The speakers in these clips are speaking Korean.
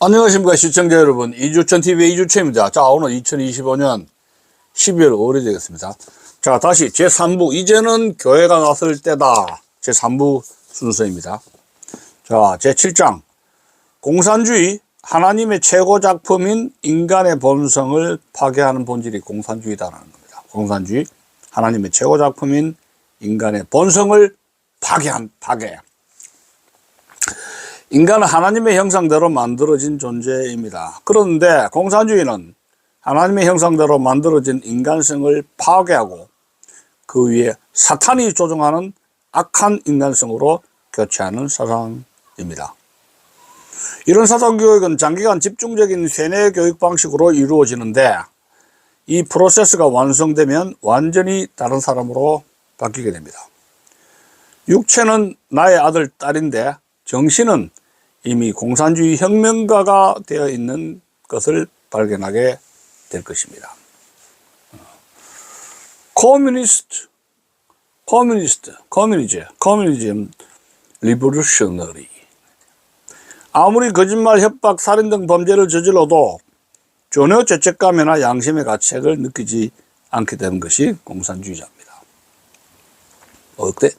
안녕하십니까 시청자 여러분, 이주천TV의 이주천입니다. 자, 오늘 2025년 12월 5일이 되겠습니다. 자, 다시 제3부 이제는 교회가 나설 때다, 제3부 순서입니다. 자, 제7장 공산주의, 하나님의 최고 작품인 인간의 본성을 파괴하는 본질이 공산주의다라는 겁니다. 공산주의, 하나님의 최고 작품인 인간의 본성을 파괴. 인간은 하나님의 형상대로 만들어진 존재입니다. 그런데 공산주의는 하나님의 형상대로 만들어진 인간성을 파괴하고 그 위에 사탄이 조종하는 악한 인간성으로 교체하는 사상입니다. 이런 사상교육은 장기간 집중적인 세뇌 교육 방식으로 이루어지는데, 이 프로세스가 완성되면 완전히 다른 사람으로 바뀌게 됩니다. 육체는 나의 아들, 딸인데 정신은 이미 공산주의 혁명가가 되어 있는 것을 발견하게 될 것입니다. 커뮤니즘, 리보루셔너리. 아무리 거짓말, 협박, 살인 등 범죄를 저질러도 전혀 죄책감이나 양심의 가책을 느끼지 않게 되는 것이 공산주의자입니다. 어때?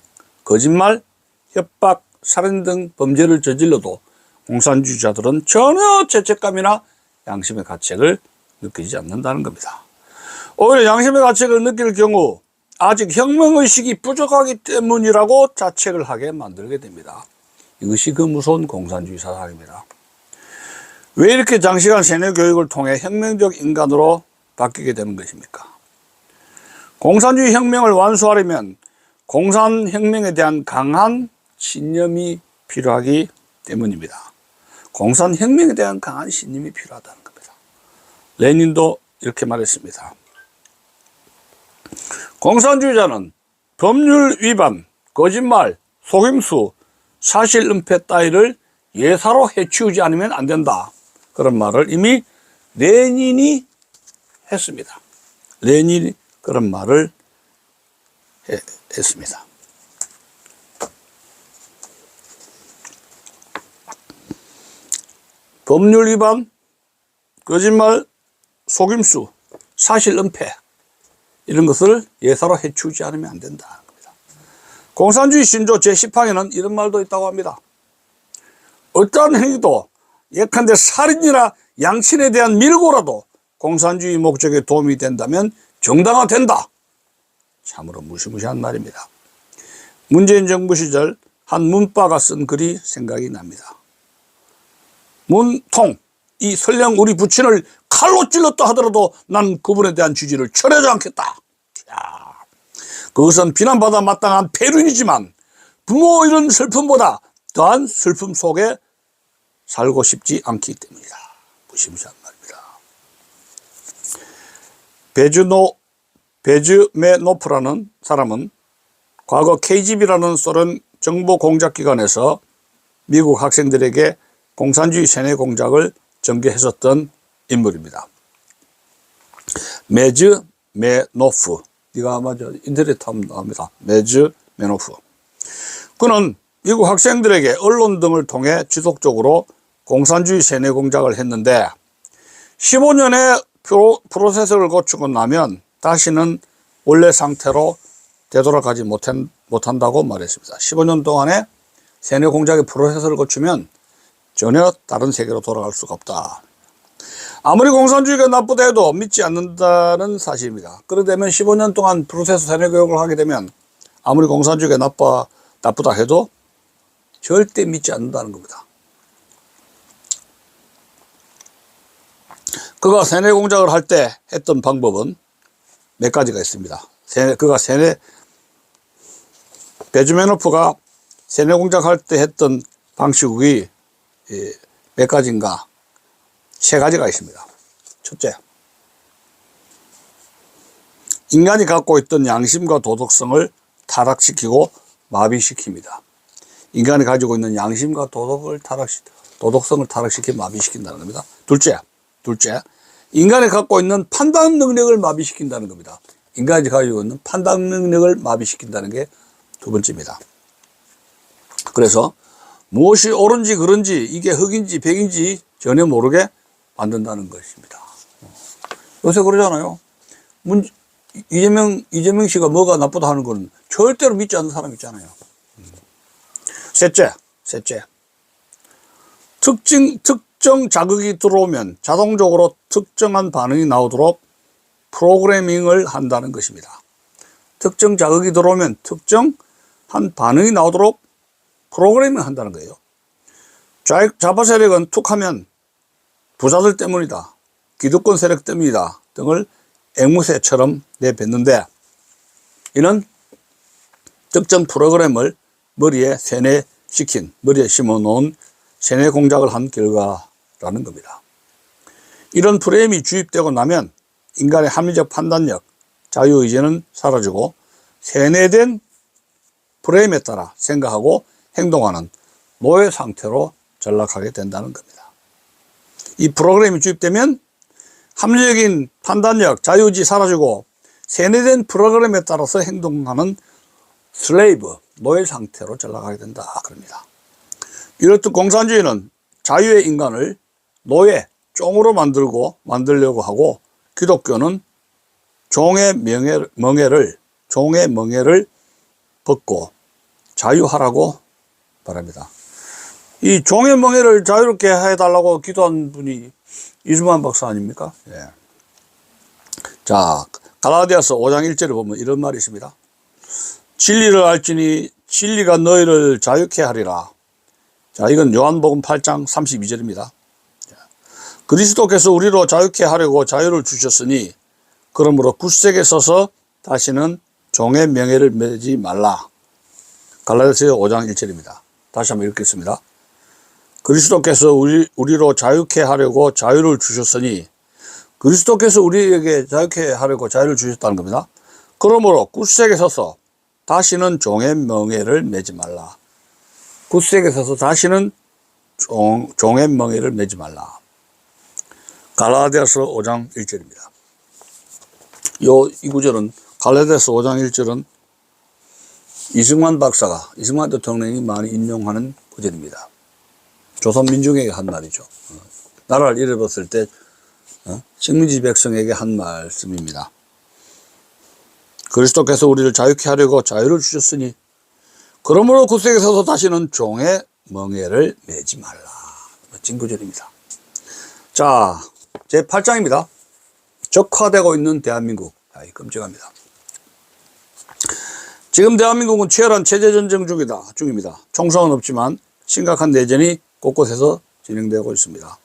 거짓말, 협박, 살인 등 범죄를 저질러도 공산주의자들은 전혀 죄책감이나 양심의 가책을 느끼지 않는다는 겁니다. 오히려 양심의 가책을 느낄 경우 아직 혁명의식이 부족하기 때문이라고 자책을 하게 만들게 됩니다. 이것이 그 무서운 공산주의 사상입니다. 왜 이렇게 장시간 세뇌 교육을 통해 혁명적 인간으로 바뀌게 되는 것입니까? 공산주의 혁명을 완수하려면 공산혁명에 대한 강한 신념이 필요하기 때문입니다. 공산혁명에 대한 강한 신념이 필요하다는 겁니다. 레닌도 이렇게 말했습니다. 공산주의자는 법률 위반, 거짓말, 속임수, 사실 은폐 따위를 예사로 해치우지 않으면 안 된다. 그런 말을 이미 레닌이 했습니다. 레닌이 그런 말을 했습니다. 법률 위반, 거짓말, 속임수, 사실 은폐, 이런 것을 예사로 해치우지 않으면 안 된다. 공산주의 신조 제10항에는 이런 말도 있다고 합니다. 어떠한 행위도 예컨대 살인이나 양친에 대한 밀고라도 공산주의 목적에 도움이 된다면 정당화된다. 참으로 무시무시한 말입니다. 문재인 정부 시절 한 문파가 쓴 글이 생각이 납니다. 문통, 이 설령 우리 부친을 칼로 찔렀다 하더라도 난 그분에 대한 지지를 철회하지 않겠다. 그것은 비난받아 마땅한 폐륜이지만 부모 잃은 슬픔보다 더한 슬픔 속에 살고 싶지 않기 때문이다. 무시무시한 말입니다. 베즈메노프라는 사람은 과거 KGB라는 소련 정보 공작기관에서 미국 학생들에게 공산주의 세뇌 공작을 전개했었던 인물입니다. 메즈메노프, 이거 아마 인터넷 하면 나옵니다. 메즈메노프. 그는 미국 학생들에게 언론 등을 통해 지속적으로 공산주의 세뇌 공작을 했는데 15년의 프로세스를 거치고 나면 다시는 원래 상태로 되돌아가지 못한다고 말했습니다. 15년 동안의 세뇌 공작의 프로세스를 거치면 전혀 다른 세계로 돌아갈 수가 없다. 아무리 공산주의가 나쁘다 해도 믿지 않는다는 사실입니다. 그러다면 15년 동안 프로세스 세뇌 교육을 하게 되면 아무리 공산주의가 나쁘다 해도 절대 믿지 않는다는 겁니다. 그가 세뇌 공작을 할 때 했던 방법은 몇 가지가 있습니다. 베즈메노프가 세뇌 공작할 때 했던 방식이 몇 가지인가? 3가지가 있습니다. 첫째, 인간이 갖고 있던 양심과 도덕성을 타락시키고 마비시킵니다. 인간이 가지고 있는 양심과 도덕성을 타락시키고 마비시킨다는 겁니다. 둘째, 인간이 갖고 있는 판단 능력을 마비시킨다는 겁니다. 인간이 가지고 있는 판단 능력을 마비시킨다는 게 두 번째입니다. 그래서 무엇이 옳은지 그른지, 이게 흑인지 백인지 전혀 모르게 만든다는 것입니다. 요새 그러잖아요. 이재명 씨가 뭐가 나쁘다 하는 건 절대로 믿지 않는 사람 있잖아요. 셋째. 특정 자극이 들어오면 자동적으로 특정한 반응이 나오도록 프로그래밍을 한다는 것입니다. 특정 자극이 들어오면 특정한 반응이 나오도록 프로그래밍을 한다는 거예요. 좌파 세력은 툭하면 부자들 때문이다, 기득권 세력 때문이다 등을 앵무새처럼 내뱉는데, 이는 특정 프로그램을 머리에 심어놓은 세뇌 공작을 한 결과라는 겁니다. 이런 프레임이 주입되고 나면 인간의 합리적 판단력, 자유의지는 사라지고 세뇌된 프레임에 따라 생각하고 행동하는 노예 상태로 전락하게 된다는 겁니다. 이 프로그램이 주입되면 합리적인 판단력, 자유의지 사라지고 세뇌된 프로그램에 따라서 행동하는 슬레이브, 노예 상태로 전락하게 된다 그럽니다. 이렇듯 공산주의는 자유의 인간을 노예, 종으로 만들려고 하고, 기독교는 종의 멍에를 벗고 자유하라고 바랍니다. 이 종의 멍에를 자유롭게 해달라고 기도한 분이 이승만 박사 아닙니까? 예. 자, 갈라디아서 5장 1절에 보면 이런 말이 있습니다. 진리를 알지니 진리가 너희를 자유케 하리라. 자, 이건 요한복음 8장 32절입니다. 그리스도께서 우리로 자유케 하려고 자유를 주셨으니 그러므로 굳세게 서서 다시는 종의 명예를 매지 말라. 갈라디아서 5장 1절입니다. 다시 한번 읽겠습니다. 그리스도께서 우리로 자유케 하려고 자유를 주셨으니, 그리스도께서 우리에게 자유케 하려고 자유를 주셨다는 겁니다. 그러므로 굳세게 서서 다시는 종의 명예를 매지 말라. 굳세게 서서 다시는 종의 명예를 매지 말라. 갈라디아서 5장 1절입니다. 이 구절은, 갈라디아서 5장 1절은 이승만 대통령이 많이 인용하는 구절입니다. 조선민중에게 한 말이죠. 나라를 잃어버렸을 때 식민지 백성에게 한 말씀입니다. 그리스도께서 우리를 자유케 하려고 자유를 주셨으니 그러므로 굳세게 서서 다시는 종의 멍에를 매지 말라. 멋진 구절입니다. 자, 제 8장입니다. 적화되고 있는 대한민국. 끔찍합니다. 지금 대한민국은 치열한 체제전쟁 중입니다. 총성은 없지만 심각한 내전이 곳곳에서 진행되고 있습니다.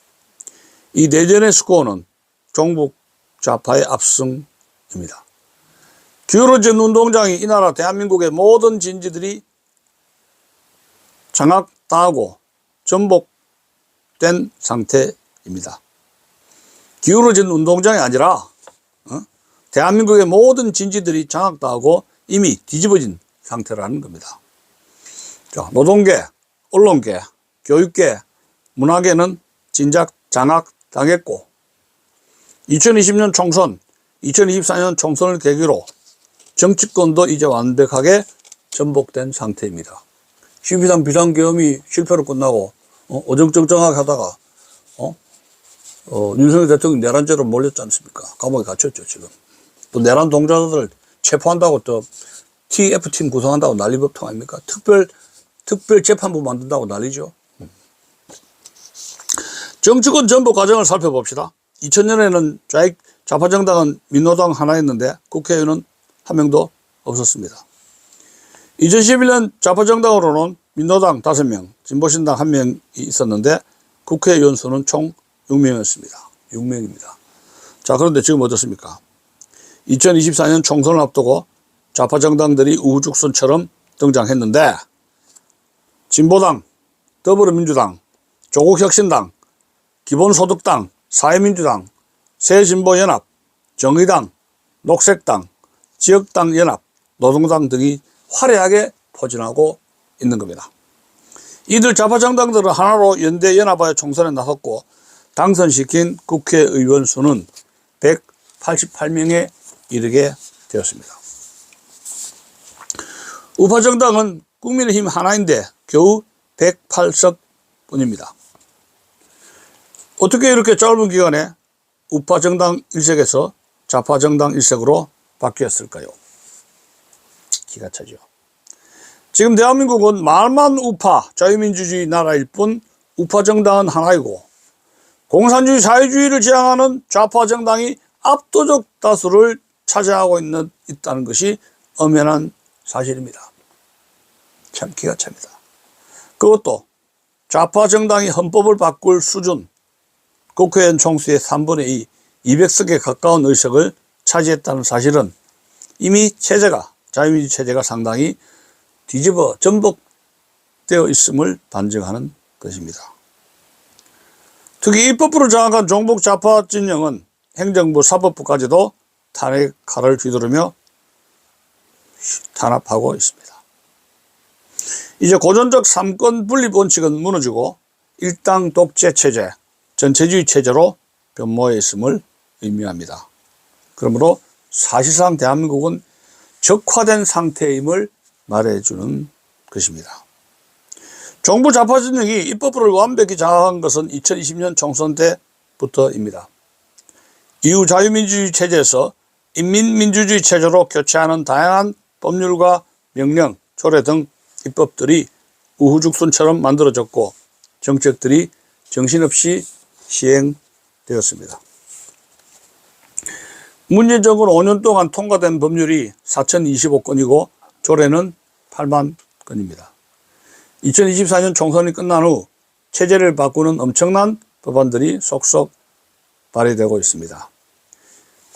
이 내전의 스코어는 종북 좌파의 압승입니다. 기울어진 운동장이 이 나라 대한민국의 모든 진지들이 장악당하고 전복된 상태입니다. 기울어진 운동장이 아니라 대한민국의 모든 진지들이 장악당하고 이미 뒤집어진 상태라는 겁니다. 자, 노동계, 언론계, 교육계, 문화계는 진작 장악당했고 2020년 총선, 2024년 총선을 계기로 정치권도 이제 완벽하게 전복된 상태입니다. 12.3 비상계엄이 실패로 끝나고 어정쩡쩡하게 하다가 윤석열 대통령이 내란죄로 몰렸지 않습니까? 감옥에 갇혔죠 지금. 또 내란 동조자들 체포한다고 또 TF팀 구성한다고 난리법통 아닙니까? 특별 재판부 만든다고 난리죠. 정치권 전복 과정을 살펴봅시다. 2000년에는 좌파정당은 민노당 하나였는데 국회의원은 한 명도 없었습니다. 2011년 좌파정당으로는 민노당 5명, 진보신당 1명이 있었는데 국회의원 수는 총 6명이었습니다. 6명입니다. 자, 그런데 지금 어떻습니까? 2024년 총선을 앞두고 좌파정당들이 우후죽순처럼 등장했는데 진보당, 더불어민주당, 조국혁신당, 기본소득당, 사회민주당, 새진보연합, 정의당, 녹색당, 지역당 연합, 노동당 등이 화려하게 포진하고 있는 겁니다. 이들 좌파정당들은 하나로 연대 연합하여 총선에 나섰고 당선시킨 국회의원 수는 188명에 이르게 되었습니다. 우파정당은 국민의힘 하나인데 겨우 108석 뿐입니다. 어떻게 이렇게 짧은 기간에 우파 정당 일색에서 좌파 정당 일색으로 바뀌었을까요? 기가 차죠. 지금 대한민국은 말만 우파 자유민주주의 나라일 뿐 우파 정당은 하나이고 공산주의 자유주의를 지향하는 좌파 정당이 압도적 다수를 차지하고 있다는 것이 엄연한 사실입니다. 참 기가 찹니다. 그것도 좌파 정당이 헌법을 바꿀 수준, 국회의원 총수의 3분의 2, 200석에 가까운 의석을 차지했다는 사실은 이미 자유민주 체제가 상당히 뒤집어 전복되어 있음을 반증하는 것입니다. 특히 입법부를 장악한 종북 좌파 진영은 행정부, 사법부까지도 탄핵 칼을 휘두르며 탄압하고 있습니다. 이제 고전적 삼권 분립 원칙은 무너지고 일당 독재 체제, 전체주의 체제로 변모해 있음을 의미합니다. 그러므로 사실상 대한민국은 적화된 상태임을 말해주는 것입니다. 정부 좌파 진영이 입법부를 완벽히 장악한 것은 2020년 총선 때부터입니다. 이후 자유민주주의 체제에서 인민민주주의 체제로 교체하는 다양한 법률과 명령, 조례 등 입법들이 우후죽순처럼 만들어졌고 정책들이 정신없이 시행되었습니다. 문재인 정권 5년 동안 통과된 법률이 4,025건이고 조례는 8만 건입니다. 2024년 총선이 끝난 후 체제를 바꾸는 엄청난 법안들이 속속 발의되고 있습니다.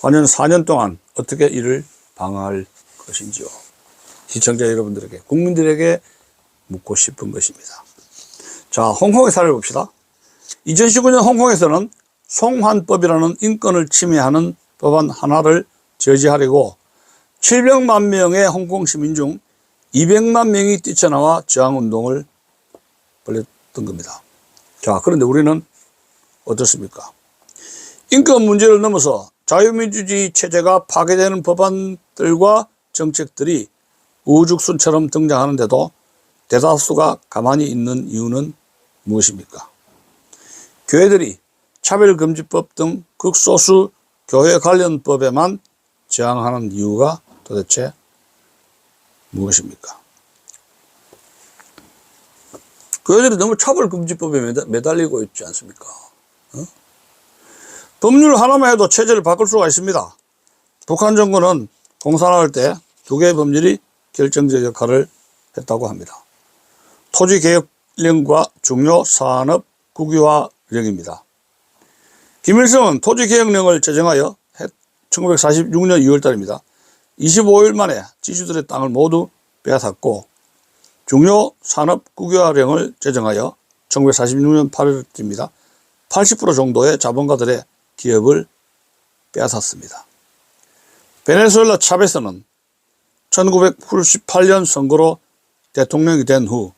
과연 4년 동안 어떻게 이를 방어할 것인지요. 시청자 여러분들에게, 국민들에게 묻고 싶은 것입니다. 자, 홍콩의 사례를 봅시다. 2019년 홍콩에서는 송환법이라는 인권을 침해하는 법안 하나를 저지하려고 700만 명의 홍콩 시민 중 200만 명이 뛰쳐나와 저항운동을 벌였던 겁니다. 자, 그런데 우리는 어떻습니까? 인권 문제를 넘어서 자유민주주의 체제가 파괴되는 법안들과 정책들이 우후죽순처럼 등장하는데도 대다수가 가만히 있는 이유는 무엇입니까? 교회들이 차별금지법 등 극소수 교회 관련 법에만 저항하는 이유가 도대체 무엇입니까? 교회들이 너무 차별금지법에 매달리고 있지 않습니까? 법률 하나만 해도 체제를 바꿀 수가 있습니다. 북한 정권은 공산화할 때 두 개의 법률이 결정적 역할을 했다고 합니다. 토지개혁령과 중요산업 국유화령입니다. 김일성은 토지개혁령을 제정하여 1946년 2월달입니다. 25일 만에 지주들의 땅을 모두 빼앗았고 중요산업 국유화령을 제정하여 1946년 8월입니다. 80% 정도의 자본가들의 기업을 빼앗았습니다. 베네수엘라 차베스는 1998년 선거로 대통령이 된 후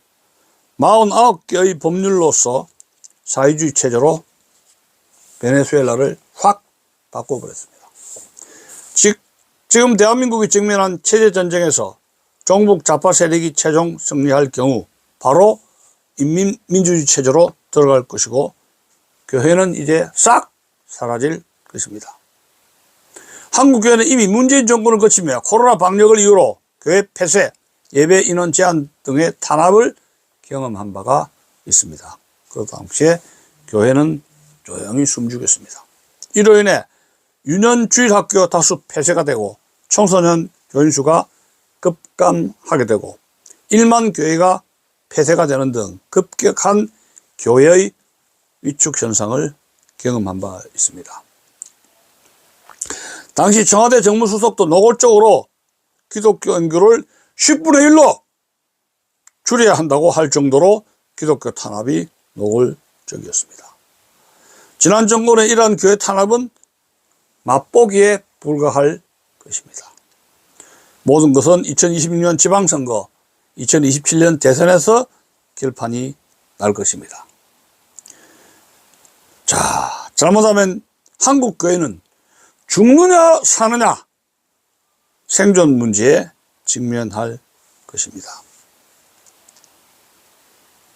49개의 법률로서 사회주의 체제로 베네수엘라를 확 바꿔버렸습니다. 지금 대한민국이 직면한 체제전쟁에서 종북 좌파 세력이 최종 승리할 경우 바로 인민민주주의 체제로 들어갈 것이고 교회는 이제 싹 사라질 것입니다. 한국교회는 이미 문재인 정권을 거치며 코로나 방역을 이유로 교회 폐쇄, 예배 인원 제한 등의 탄압을 경험한 바가 있습니다. 그 당시에 교회는 조용히 숨죽였습니다. 이로 인해 유년주일학교 다수 폐쇄가 되고 청소년 교인 수가 급감하게 되고 1만 교회가 폐쇄가 되는 등 급격한 교회의 위축 현상을 경험한 바 있습니다. 당시 청와대 정무수석도 노골적으로 기독교 인구를 10분의 1로 줄여야 한다고 할 정도로 기독교 탄압이 노골적이었습니다. 지난 정권의 이러한 교회 탄압은 맛보기에 불과할 것입니다. 모든 것은 2026년 지방선거, 2027년 대선에서 결판이 날 것입니다. 자, 잘못하면 한국 교회는 죽느냐 사느냐 생존 문제에 직면할 것입니다.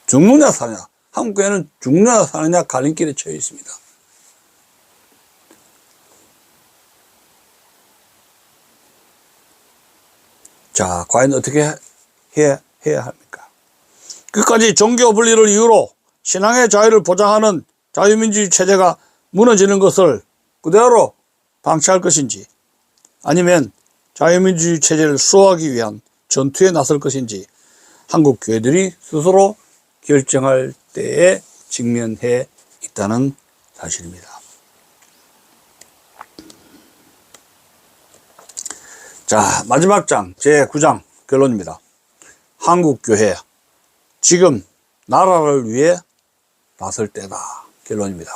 죽느냐 사느냐. 한국교회는 죽느냐 사느냐 갈림길에 처해 있습니다. 자, 과연 어떻게 해야 합니까? 끝까지 종교 분리를 이유로 신앙의 자유를 보장하는 자유민주주의 체제가 무너지는 것을 그대로 방치할 것인지, 아니면 자유민주주의 체제를 수호하기 위한 전투에 나설 것인지 한국 교회들이 스스로 결정할 때에 직면해 있다는 사실입니다. 자, 마지막 장 제9장 결론입니다. 한국교회 지금 나라를 위해 나설 때다. 결론입니다.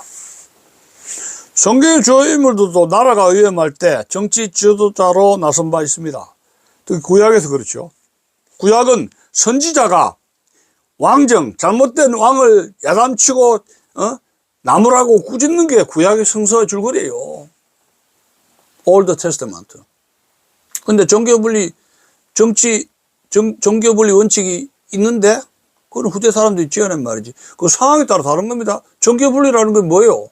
성경의 주요 인물들도 나라가 위험할 때 정치 지도자로 나선 바 있습니다. 특히 구약에서 그렇죠. 구약은 선지자가 왕정, 잘못된 왕을 야단치고 나무라고 꾸짖는 게 구약의 성서의 줄거리예요. Old Testament. 근데 종교분리 원칙이 있는데 그건 후대 사람들이 지어낸 말이지. 그 상황에 따라 다른 겁니다. 종교분리라는 건 뭐예요?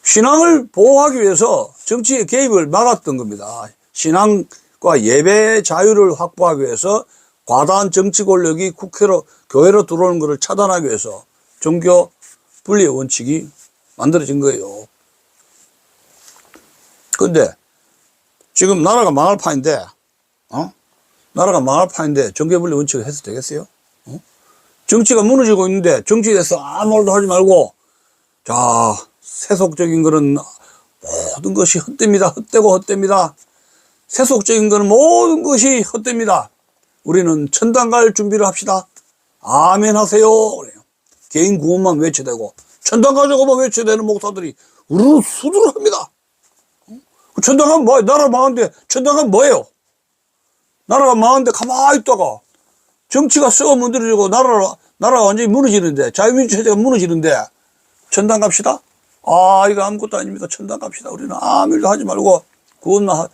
신앙을 보호하기 위해서 정치의 개입을 막았던 겁니다. 신앙과 예배 자유를 확보하기 위해서 과다한 정치 권력이 교회로 들어오는 것을 차단하기 위해서 종교 분리의 원칙이 만들어진 거예요. 근데 지금 나라가 망할 판인데, 나라가 망할 판인데 종교 분리 원칙을 해서 되겠어요? 정치가 무너지고 있는데 정치에 대해서 아무 말도 하지 말고, 자, 세속적인 거는 모든 것이 헛됩니다. 헛되고 헛됩니다. 세속적인 거는 모든 것이 헛됩니다. 우리는 천당 갈 준비를 합시다. 아멘 하세요. 그래요. 개인 구원만 외쳐대고 천당 가자고만 외쳐대는 목사들이 우르르 수두를 합니다. 천당 가면 뭐예요? 나라 망한데 천당 가면 뭐예요? 나라가 망한데 가만히 있다가 정치가 썩어 문드러지고 나라가 완전히 무너지는데, 자유민주 체제가 무너지는데 천당 갑시다? 아, 이거 아무것도 아닙니다. 천당 갑시다. 우리는 아무 일도 하지 말고 구원만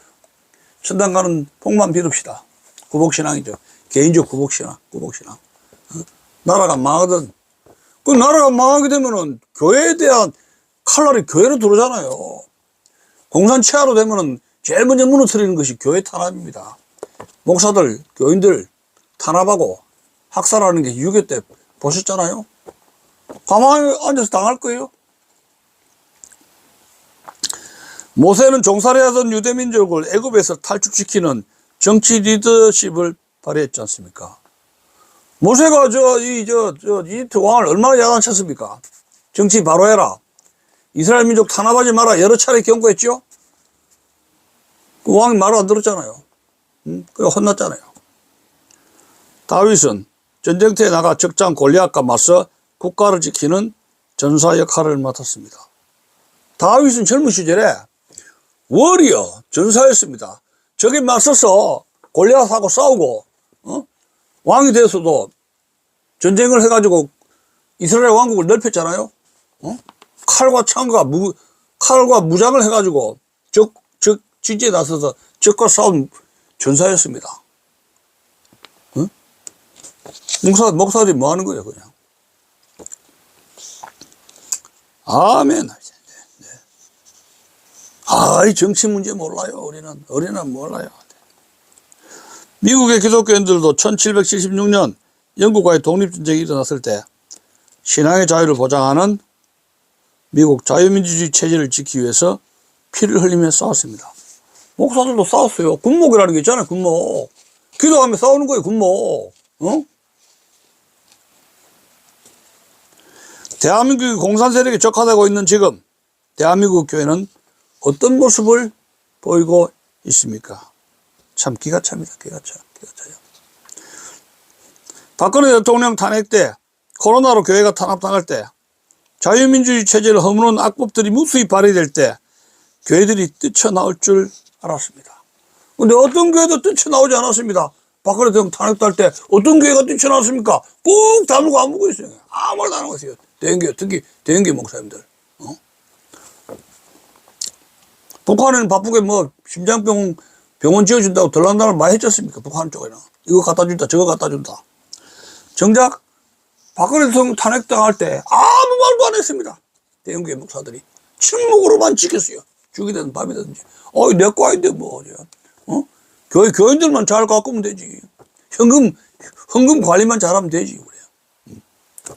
천당 가는 복만 빌읍시다. 구복신앙이죠. 개인적 구복신앙. 나라가 망하든, 그 나라가 망하게 되면은 교회에 대한 칼날이 교회로 들어오잖아요. 공산 치하로 되면은 제일 먼저 무너뜨리는 것이 교회 탄압입니다. 목사들, 교인들 탄압하고 학살하는 게 6.25 때 보셨잖아요. 가만히 앉아서 당할 거예요. 모세는 종살이 하던 유대민족을 애굽에서 탈출시키는 정치 리더십을 발휘했지 않습니까? 모세가 이집트 왕을 얼마나 야단쳤습니까? 정치 바로 해라. 이스라엘 민족 탄압하지 마라. 여러 차례 경고했죠? 그 왕이 말을 안 들었잖아요. 그래 혼났잖아요. 다윗은 전쟁터에 나가 적장 골리앗과 맞서 국가를 지키는 전사 역할을 맡았습니다. 다윗은 젊은 시절에 워리어 전사였습니다. 저기 맞서서 골리앗하고 싸우고 왕이 돼서도 전쟁을 해가지고 이스라엘 왕국을 넓혔잖아요. 칼과 창과 칼과 무장을 해가지고 진지에 나서서 적과 싸운 전사였습니다. 목사들이 뭐 하는 거예요, 그냥. 아멘. 이 정치 문제 몰라요. 우리는 몰라요. 미국의 기독교인들도 1776년 영국과의 독립전쟁이 일어났을 때 신앙의 자유를 보장하는 미국 자유민주주의 체제를 지키기 위해서 피를 흘리며 싸웠습니다. 목사들도 싸웠어요. 군목이라는 게 있잖아요, 군목. 기도하며 싸우는 거예요, 군목. 대한민국이 공산 세력에 적화되고 있는 지금 대한민국 교회는 어떤 모습을 보이고 있습니까? 참 기가 찹니다. 기가 차요. 박근혜 대통령 탄핵 때, 코로나로 교회가 탄압당할 때, 자유민주주의 체제를 허무는 악법들이 무수히 발휘될 때 교회들이 뛰쳐나올 줄 알았습니다. 근데 어떤 교회도 뛰쳐나오지 않았습니다. 박근혜 대통령 탄핵할 때 어떤 교회가 뛰쳐나왔습니까? 꾹 다물고 안 보고 있어요. 아무 말도 안 하고 있어요. 대형교회, 특히 대형교회 목사님들. 북한에는 바쁘게 병원 지어준다고 덜난 단을 많이 했지 않습니까? 북한 쪽에는. 이거 갖다 준다, 저거 갖다 준다. 정작, 100년 전에, 200년 전에, 300년 전에, 400년 전에, 500년 전에 정작 박근혜 대통령 탄핵당할 때 아무 말도 안 했습니다. 대형교회 목사들이 침묵으로만 지켰어요. 죽이든 밥이든지. 내 거 아닌데 뭐. 교인들만 잘 가꾸면 되지. 헌금 관리만 잘하면 되지. 그래요.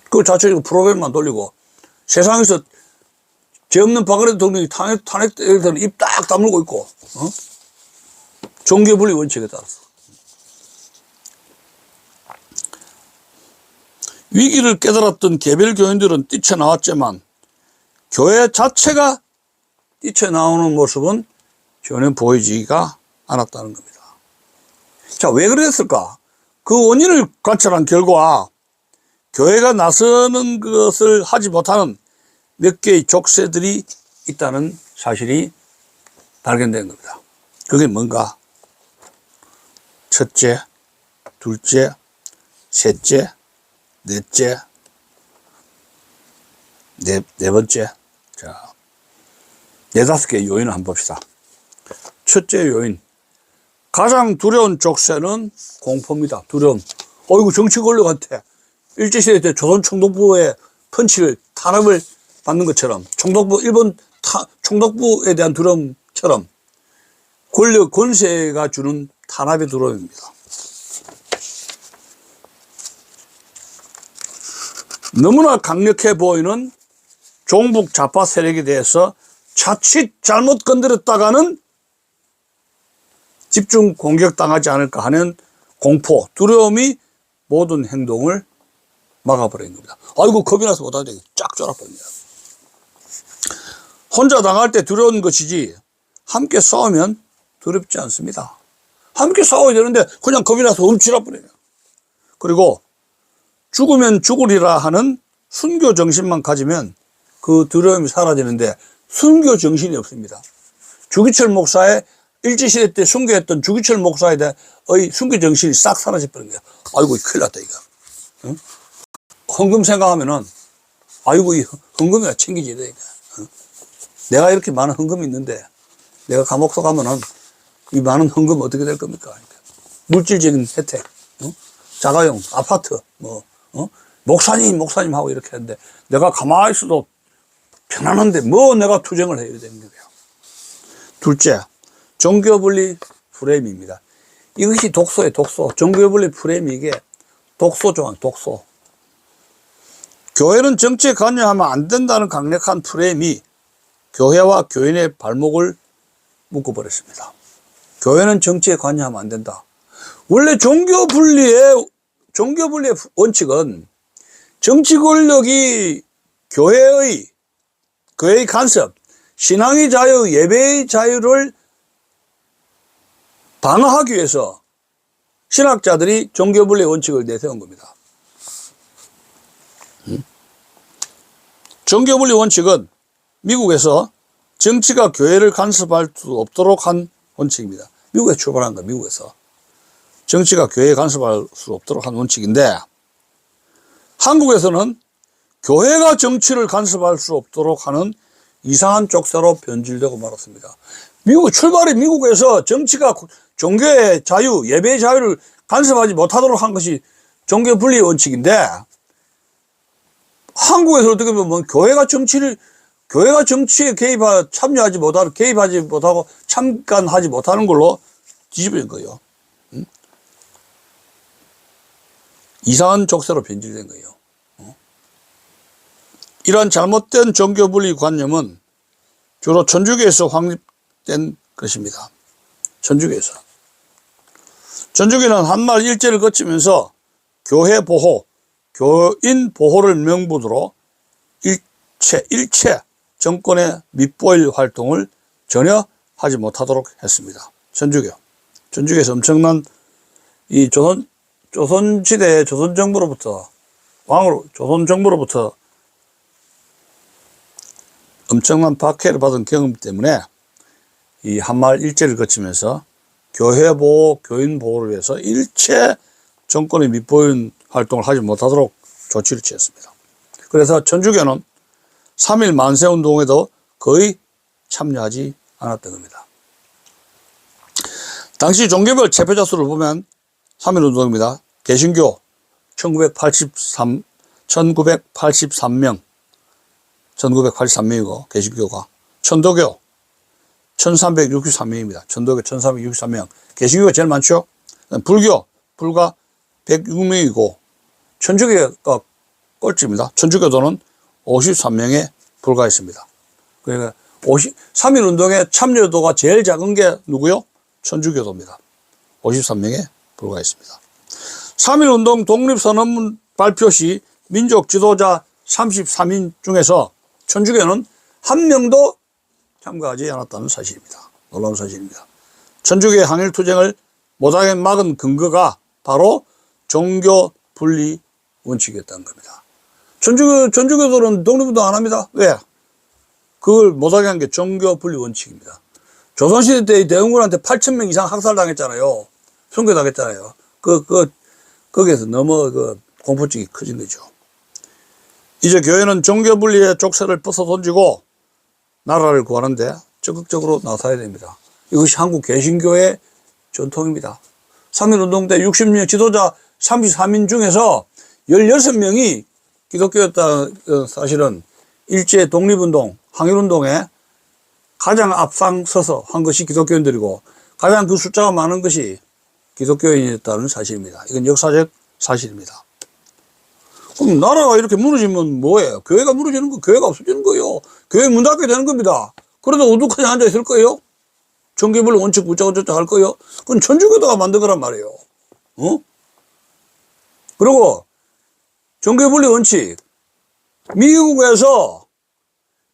그 자체적으로 프로그램만 돌리고 세상에서 죄 없는 박근혜 대통령이 탄핵에서는 입 딱 다물고 있고, 종교분리 원칙에 따라서. 위기를 깨달았던 개별 교인들은 뛰쳐나왔지만 교회 자체가 뛰쳐나오는 모습은 전혀 보이지가 않았다는 겁니다. 자, 왜 그랬을까? 그 원인을 관찰한 결과 교회가 나서는 것을 하지 못하는 몇 개의 족쇄들이 있다는 사실이 발견된 겁니다. 그게 뭔가? 첫째, 둘째, 셋째, 넷째, 네 번째. 자, 네다섯 개의 요인을 한번 봅시다. 첫째 요인. 가장 두려운 족쇄는 공포입니다. 두려움. 이거 정치 권력한테 일제시대 때 조선 총독부의 펀치를, 탄압을 받는 것처럼, 일본 총독부에 대한 두려움처럼 권세가 주는 탄압의 두려움입니다. 너무나 강력해 보이는 종북 좌파 세력에 대해서 자칫 잘못 건드렸다가는 집중 공격당하지 않을까 하는 공포, 두려움이 모든 행동을 막아버린 겁니다. 아이고, 겁이 나서 못하는데 쫙 쫄아버립니다. 혼자 당할 때 두려운 것이지 함께 싸우면 두렵지 않습니다. 함께 싸워야 되는데 그냥 겁이 나서 움츠러버려요. 그리고 죽으면 죽으리라 하는 순교 정신만 가지면 그 두려움이 사라지는데 순교 정신이 없습니다. 주기철 목사의 일제시대 때 순교했던 주기철 목사에 대한 순교 정신이 싹 사라져버린 거야. 아이고, 큰일 났다, 이거. 응? 헌금 생각하면은, 아이고, 이 헌금이나 챙기지, 이거. 응? 내가 이렇게 많은 헌금이 있는데, 내가 감옥서 가면은, 이 많은 헌금 어떻게 될 겁니까? 물질적인 혜택, 응? 자가용, 아파트, 목사님 하고 이렇게 하는데, 내가 가만히 있어도 편안한데, 내가 투쟁을 해야 되는 거예요. 둘째, 종교분리 프레임입니다. 이것이 독소예요, 독소. 종교분리 프레임이 이게 독소죠, 독소. 교회는 정치에 관여하면 안 된다는 강력한 프레임이 교회와 교인의 발목을 묶어버렸습니다. 교회는 정치에 관여하면 안 된다. 원래 종교분리의 원칙은 정치 권력이 교회의 간섭, 신앙의 자유, 예배의 자유를 방어하기 위해서 신학자들이 종교분리 원칙을 내세운 겁니다. 종교분리 원칙은 미국에서 정치가 교회를 간섭할 수 없도록 한 원칙입니다. 미국에서 출발한 거예요. 미국에서. 정치가 교회에 간섭할 수 없도록 한 원칙인데, 한국에서는 교회가 정치를 간섭할 수 없도록 하는 이상한 족쇄로 변질되고 말았습니다. 출발이 미국에서 정치가 종교의 자유, 예배의 자유를 간섭하지 못하도록 한 것이 종교 분리 원칙인데, 한국에서 어떻게 보면 교회가 정치에 개입하지 못하고 참관하지 못하는 걸로 뒤집어진 거예요. 이상한 족쇄로 변질된 거예요. 이러한 잘못된 종교 분리 관념은 주로 천주교에서 확립된 것입니다. 천주교는 한말 일제를 거치면서 교회 보호, 교인 보호를 명분으로 일체 정권에 밑보일 활동을 전혀 하지 못하도록 했습니다. 천주교에서 엄청난 이 조선시대 조선 정부로부터 엄청난 박해를 받은 경험 때문에 이 한말 일제를 거치면서 교회 보호, 교인 보호를 위해서 일체 정권에 밑보이는 활동을 하지 못하도록 조치를 취했습니다. 그래서 천주교는 3.1 만세운동에도 거의 참여하지 않았던 겁니다. 당시 종교별 체포자 수를 보면 3.1 운동입니다. 개신교 1983 1983명, 1983명이고, 개신교가. 천도교, 1363명입니다. 천도교 1363명. 개신교가 제일 많죠? 불교, 불과 106명이고, 천주교가 꼴찌입니다. 천주교도는 53명에 불과했습니다. 그러니까 3.1운동의 참여도가 제일 작은 게 누구요? 천주교도입니다. 53명에 불과했습니다. 3.1운동 독립선언문 발표 시 민족 지도자 33인 중에서 천주교는 한 명도 참가하지 않았다는 사실입니다. 놀라운 사실입니다. 천주교의 항일투쟁을 못하게 막은 근거가 바로 종교 분리 원칙이었다는 겁니다. 천주교들은 독립운동 안 합니다. 왜? 그걸 못하게 한 게 종교 분리 원칙입니다. 조선시대 때 대원군한테 8,000명 이상 학살당했잖아요. 순교당했잖아요. 거기에서 너무 공포증이 커진 거죠. 이제 교회는 종교 분리의 족쇄를 벗어 던지고 나라를 구하는데 적극적으로 나서야 됩니다. 이것이 한국 개신교의 전통입니다. 3.1운동 때 60명 지도자 33인 중에서 16명이 기독교였다. 사실은 일제 독립운동, 항일운동에 가장 앞장서서 한 것이 기독교인들이고 가장 그 숫자가 많은 것이 기독교인이었다는 사실입니다. 이건 역사적 사실입니다. 그럼 나라가 이렇게 무너지면 뭐예요? 교회가 무너지는 거, 교회가 없어지는 거예요. 교회 문 닫게 되는 겁니다. 그래도 우두커니 앉아 있을 거예요? 종교별 원칙 붙잡고 할 거예요? 그건 천주교도가 만든 거란 말이에요. 그리고 종교분리 원칙, 미국에서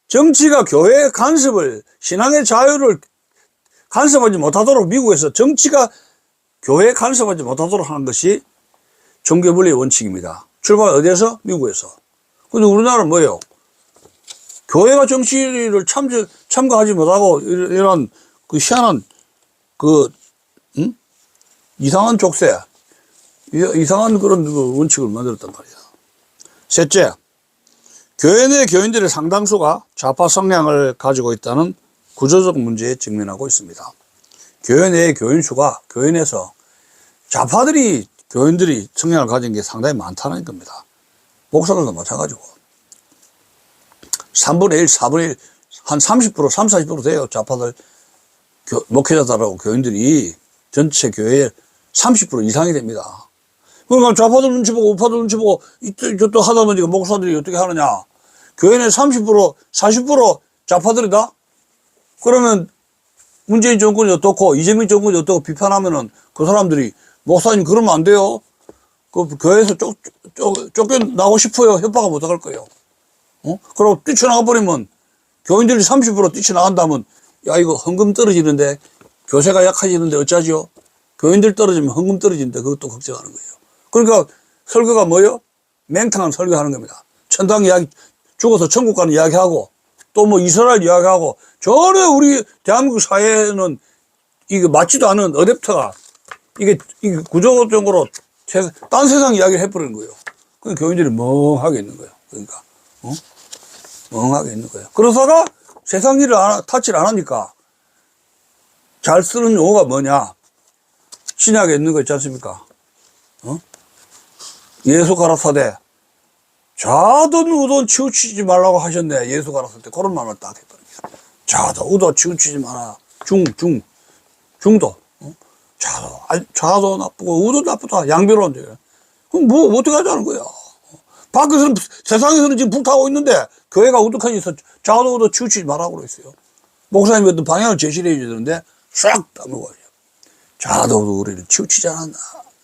정치가 교회 간섭을, 신앙의 자유를 간섭하지 못하도록 미국에서 정치가 교회에 간섭하지 못하도록 하는 것이 종교분리 원칙입니다. 출발 어디에서? 미국에서. 근데 우리나라는 뭐예요? 교회가 정치를 참가하지 못하고 이런 그 희한한 이상한 족쇄, 이상한 그런 원칙을 만들었단 말이야. 셋째, 교회 내 교인들의 상당수가 좌파 성향을 가지고 있다는 구조적 문제에 직면하고 있습니다. 교회 내의 교인 수가 교회 내에서 좌파들이 교인들이 성향을 가진 게 상당히 많다는 겁니다. 목사들도 마찬가지고 3분의 1, 4분의 1, 한 30%, 30, 40% 돼요. 좌파들 목회자들하고 교인들이 전체 교회의 30% 이상이 됩니다. 그러니까 좌파들 눈치 보고 우파들 눈치 보고 이또 하다 보니까 목사들이 어떻게 하느냐. 교회 내 30%, 40% 좌파들이다? 그러면 문재인 정권이 어떻고 이재명 정권이 어떻고 비판하면은 그 사람들이 목사님 그러면 안 돼요. 그 교회에서 쫓겨나고 싶어요. 협박을 못 할 거예요. 그리고 뛰쳐나가 버리면 교인들이 30% 뛰쳐나간다면 야 이거 헌금 떨어지는데 교세가 약해지는데 어쩌지요? 교인들 떨어지면 헌금 떨어지는데 그것도 걱정하는 거예요. 그러니까 설교가 뭐예요? 맹탕한 설교하는 겁니다. 천당 이야기, 죽어서 천국 가는 이야기하고 또 뭐 이스라엘 이야기하고 전혀 우리 대한민국 사회에는 이게 맞지도 않은 어댑터가 이게 구조적으로 딴 세상 이야기를 해버리는 거예요. 그러니까 교인들이 멍하게 있는 거예요. 그러니까 멍하게 있는 거예요. 그러다가 세상 일을 타치를 안 하니까 잘 쓰는 용어가 뭐냐? 신약에 있는 거 있지 않습니까? 예수 가라사대 좌든 우든 치우치지 말라고 하셨네. 예수 가라사대 그런 말을 딱 해버립니다. 좌도 우도 치우치지 마라. 중도 좌도 나쁘고 우도 나쁘다. 양비론데 그럼 뭐 어떻게 하자는 거야? 밖에서는 세상에서는 지금 불타고 있는데 교회가 우뚝하니 있어. 좌도 우도 치우치지 말라고 그랬어요. 목사님이 어떤 방향을 제시를 해줘야 되는데 싹 따먹어요. 좌도 우도 우리를 치우치지 않았나?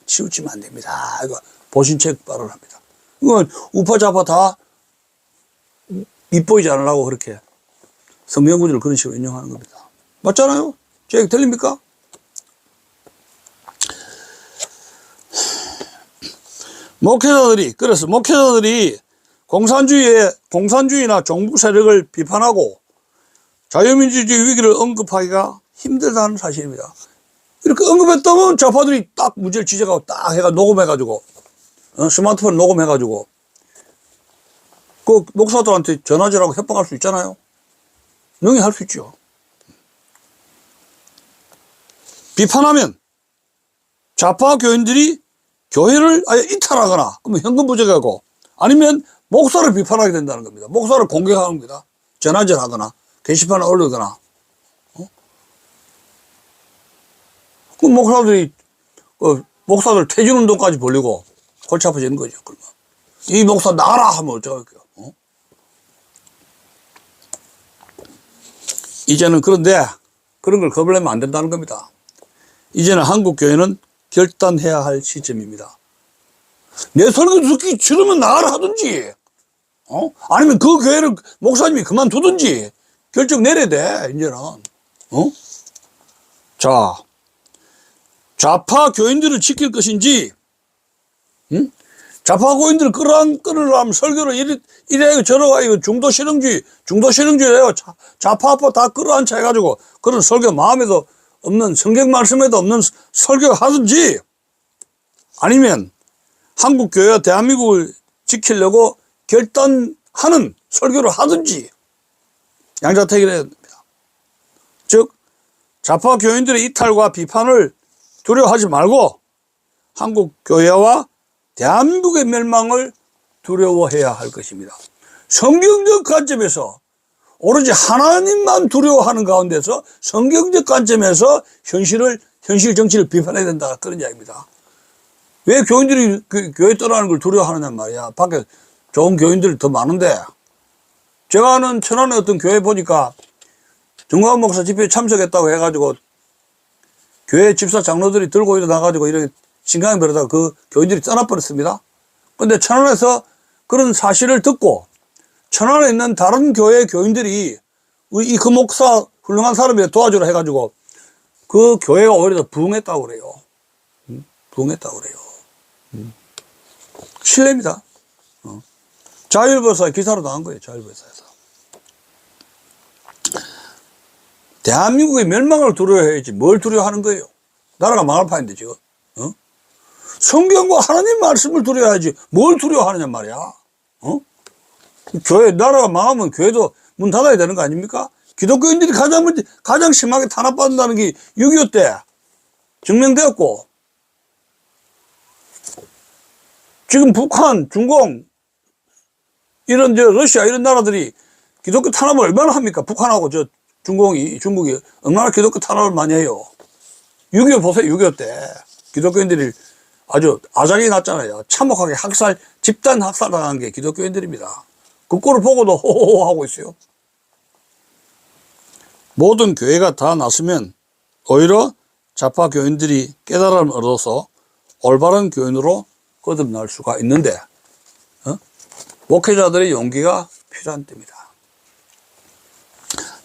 치우치면 안 됩니다. 이거 보신책 발언을 합니다. 이건 우파 좌파 다 밉보이지 않으려고 그렇게 성경 구절을 그런 식으로 인용하는 겁니다. 맞잖아요? 제 얘기 들립니까? 그래서 목회자들이 공산주의나 정부 세력을 비판하고 자유민주주의 위기를 언급하기가 힘들다는 사실입니다. 이렇게 언급했다면 좌파들이 딱 문제를 지적하고 딱 해가 녹음해가지고 스마트폰 녹음해가지고 그 목사들한테 전화질하고 협박할 수 있잖아요. 능히 할 수 있죠. 비판하면 좌파 교인들이 교회를 아예 이탈하거나 그러면 현금 부족하고 아니면 목사를 비판하게 된다는 겁니다. 목사를 공격하는 겁니다. 전화질하거나 게시판에 올리거나. 그 목사들 퇴진운동까지 벌리고 골치 아파지는 거죠. 그러면 이 목사 나가라 하면 어쩌겠어요. 이제는 그런데 그런 걸 겁을 내면 안 된다는 겁니다. 이제는 한국 교회는 결단해야 할 시점입니다. 내 설교 듣기 싫으면 나가라 하든지, 아니면 그 교회를 목사님이 그만두든지 결정 내려야 돼, 이제는. 자, 좌파 교인들을 지킬 것인지, 좌파 교인들을 끌으려면 설교를 이래 저러가 이거 중도신흥주의래요. 좌파파 다 끌어안차 해가지고 그런 설교 마음에도 없는 성경 말씀에도 없는 설교 하든지, 아니면 한국 교회와 대한민국을 지키려고 결단하는 설교를 하든지 양자택일해야 됩니다. 즉 좌파 교인들의 이탈과 비판을 두려워하지 말고 한국 교회와 대한민국의 멸망을 두려워해야 할 것입니다. 성경적 관점에서 오로지 하나님만 두려워하는 가운데서 성경적 관점에서 현실 정치를 비판해야 된다, 그런 이야기입니다. 왜 교인들이 교회 떠나는 걸 두려워하느냐 말이야. 밖에 좋은 교인들이 더 많은데, 제가 아는 천안의 어떤 교회 보니까 정광훈 목사 집회에 참석했다고 해가지고 교회 집사 장로들이 들고 일어나가지고 이렇게 신강이 벌어다가 그 교인들이 떠나버렸습니다. 근데 천안에서 그런 사실을 듣고 천안에 있는 다른 교회 교인들이 그 목사 훌륭한 사람이 도와주라 해가지고 그 교회가 오히려 더 부흥했다고 그래요. 부흥했다고 그래요. 실례입니다. 자율보사에 기사로 나온 거예요. 자율보사에서. 대한민국의 멸망을 두려워해야지 뭘 두려워하는 거예요. 나라가 망할 판인데 지금. 성경과 하나님 말씀을 두려워해야지 뭘 두려워하느냐 말이야. 교회, 나라가 망하면 교회도 문 닫아야 되는 거 아닙니까? 기독교인들이 가장 심하게 탄압받는다는 게 6.25 때 증명되었고, 지금 북한, 중공, 이런 러시아 이런 나라들이 기독교 탄압을 얼마나 합니까? 북한하고 중국이 얼마나 기독교 탄압을 많이 해요. 6.25 보세요. 6.25 때 기독교인들이 아주 아작이 났잖아요. 참혹하게 집단 학살당한 게 기독교인들입니다. 그 꼴을 보고도 호호호 하고 있어요. 모든 교회가 다 나서면 오히려 좌파 교인들이 깨달음을 얻어서 올바른 교인으로 거듭날 수가 있는데, 목회자들의 용기가 필요한 때입니다.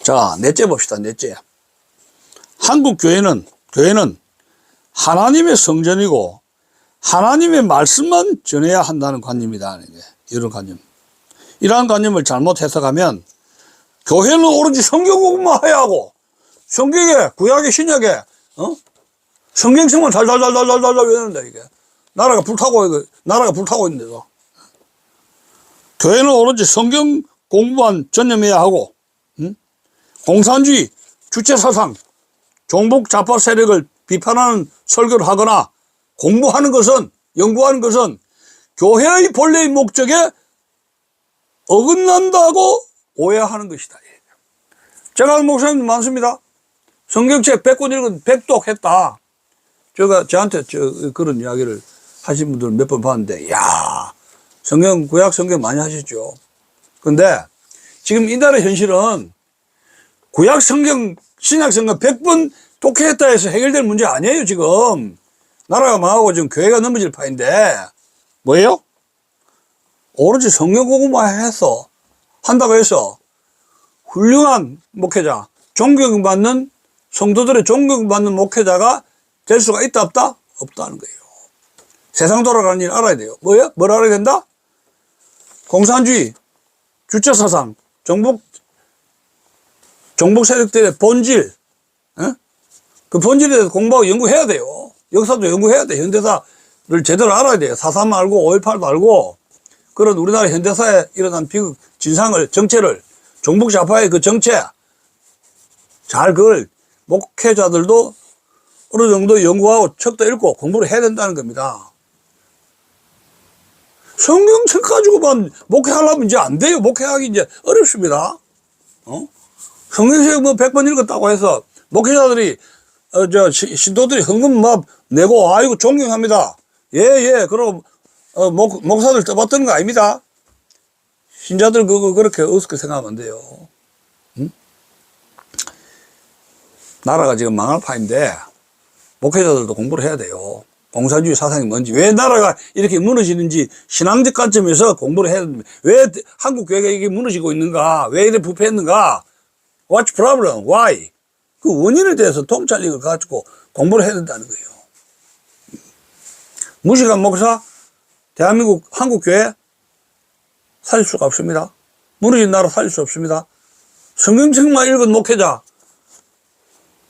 자, 넷째 봅시다. 넷째. 한국 교회는 하나님의 성전이고 하나님의 말씀만 전해야 한다는 관념이다. 이런 관념. 이러한 관념을 잘못 해석하면 교회는 오로지 성경 공부만 해야 하고, 성경에, 구약에, 신약에, 성경책만 달달달달달달 외우는다, 이게. 나라가 불타고 있는데도. 교회는 오로지 성경 공부만 전념해야 하고, 공산주의, 주체사상, 종북 좌파 세력을 비판하는 설교를 하거나 연구하는 것은 교회의 본래의 목적에 어긋난다고 오해하는 것이다. 제가 아는 목사님들 많습니다. 성경책 100권 읽은 100독했다. 저한테 그런 이야기를 하신 분들 몇 번 봤는데, 야, 구약 성경 많이 하셨죠. 근데 지금 이 나라의 현실은 구약 성경, 신약 성경 100번 독해했다 해서 해결될 문제 아니에요, 지금. 나라가 망하고 지금 교회가 넘어질 판인데, 뭐예요? 오로지 성경 공부만 한다고 해서 훌륭한 목회자, 존경받는 성도들의 존경받는 목회자가 될 수가 있다, 없다? 없다는 거예요. 세상 돌아가는 일 알아야 돼요. 뭐예요? 뭘 알아야 된다? 공산주의, 주체사상, 종북 세력들의 본질, 그 본질에 대해서 공부하고 연구해야 돼요. 역사도 연구해야 돼. 현대사를 제대로 알아야 돼요. 4.3 알고 5.18도 알고, 그런 우리나라 현대사에 일어난 비극 진상을, 정체를, 종북 좌파의 그 정체, 그걸 목회자들도 어느 정도 연구하고 책도 읽고 공부를 해야 된다는 겁니다. 성경책 가지고만 목회하려면 이제 안 돼요. 목회하기 이제 어렵습니다. 성경책 뭐 100번 읽었다고 해서 목회자들이, 신도들이 헌금 막 내고, 아이고, 존경합니다. 예, 그럼, 목사들 떠받드는 거 아닙니다. 신자들 그거 그렇게 어둡게 생각하면 안 돼요. 응? 나라가 지금 망할 판인데, 목회자들도 공부를 해야 돼요. 공산주의 사상이 뭔지, 왜 나라가 이렇게 무너지는지 신앙적 관점에서 공부를 해야 됩니다. 왜 한국 교회가 이게 무너지고 있는가? 왜 이렇게 부패했는가? What's problem? Why? 그 원인에 대해서 통찰력을 가지고 공부를 해야 된다는 거예요. 무식한 목사, 대한민국 한국 교회 살릴 수가 없습니다. 무너진 나라 살릴 수 없습니다. 성경책만 읽은 목회자,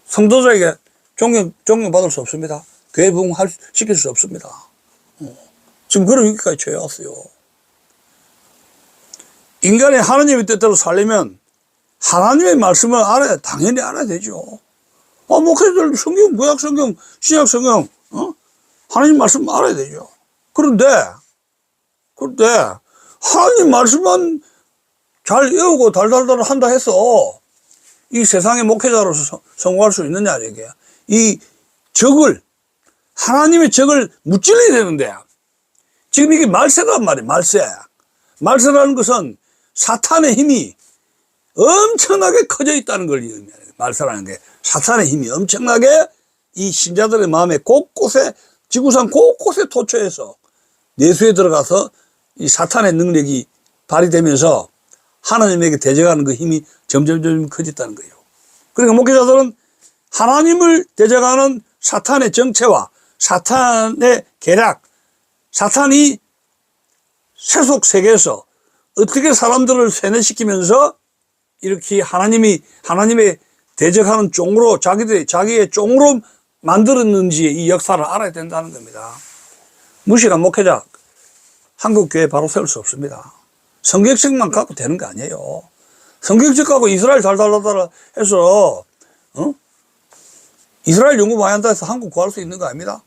성도자에게 존경받을 수 없습니다. 교회 부흥시킬 수 없습니다. 지금 그런 위기까지 처해왔어요. 인간이 하나님의 뜻대로 살려면 하나님의 말씀을 당연히 알아야 되죠. 목회자들 성경, 구약 성경, 신약 성경, 하나님 말씀 알아야 되죠. 그런데 하나님 말씀만 잘 외우고 달달달 한다 해서 이 세상의 목회자로서 성공할 수 있느냐, 이게. 이 하나님의 적을 무찔러야 되는데, 지금 이게 말세란 말이에요, 말세. 말세라는 것은 사탄의 힘이 엄청나게 커져 있다는 걸 의미해요. 말세라는 게 사탄의 힘이 엄청나게 이 신자들의 마음에 곳곳에, 지구상 곳곳에 토초해서 내수에 들어가서 이 사탄의 능력이 발휘되면서 하나님에게 대적하는 그 힘이 점점 커졌다는 거예요. 그러니까 목회자들은 하나님을 대적하는 사탄의 정체와 사탄의 계략, 사탄이 세속 세계에서 어떻게 사람들을 세뇌시키면서 이렇게 하나님의 대적하는 종으로, 자기의 종으로 만들었는지 이 역사를 알아야 된다는 겁니다. 무식한 목회자, 한국교회 바로 세울 수 없습니다. 성경책만 갖고 되는 거 아니에요. 성경책 갖고 이스라엘 달달달달 해서, 이스라엘 연구 많이 한다 해서 한국 구할 수 있는 거 아닙니다.